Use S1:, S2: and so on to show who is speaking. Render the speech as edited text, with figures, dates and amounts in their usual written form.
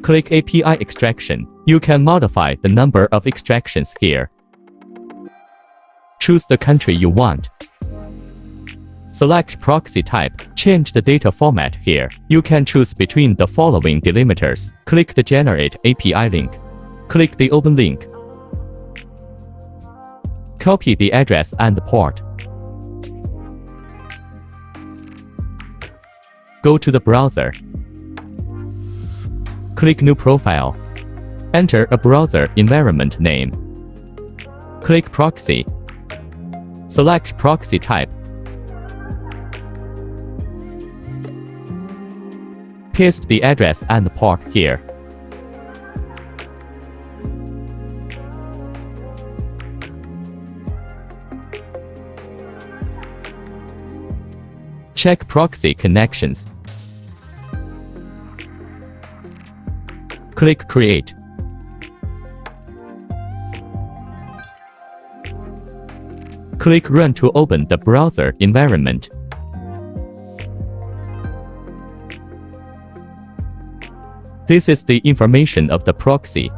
S1: Click API extraction. You can modify the number of extractions here. Choose the country you want. Select proxy type. Change the data format here. You can choose between the following delimiters. Click the Generate API link. Click the Open link. Copy the address and the port. Go to the browser. Click New Profile. Enter a browser environment name. Click Proxy. Select proxy type. Paste the address and the port here. Check proxy connections. Click Create. Click Run to open the browser environment. This is the information of the proxy.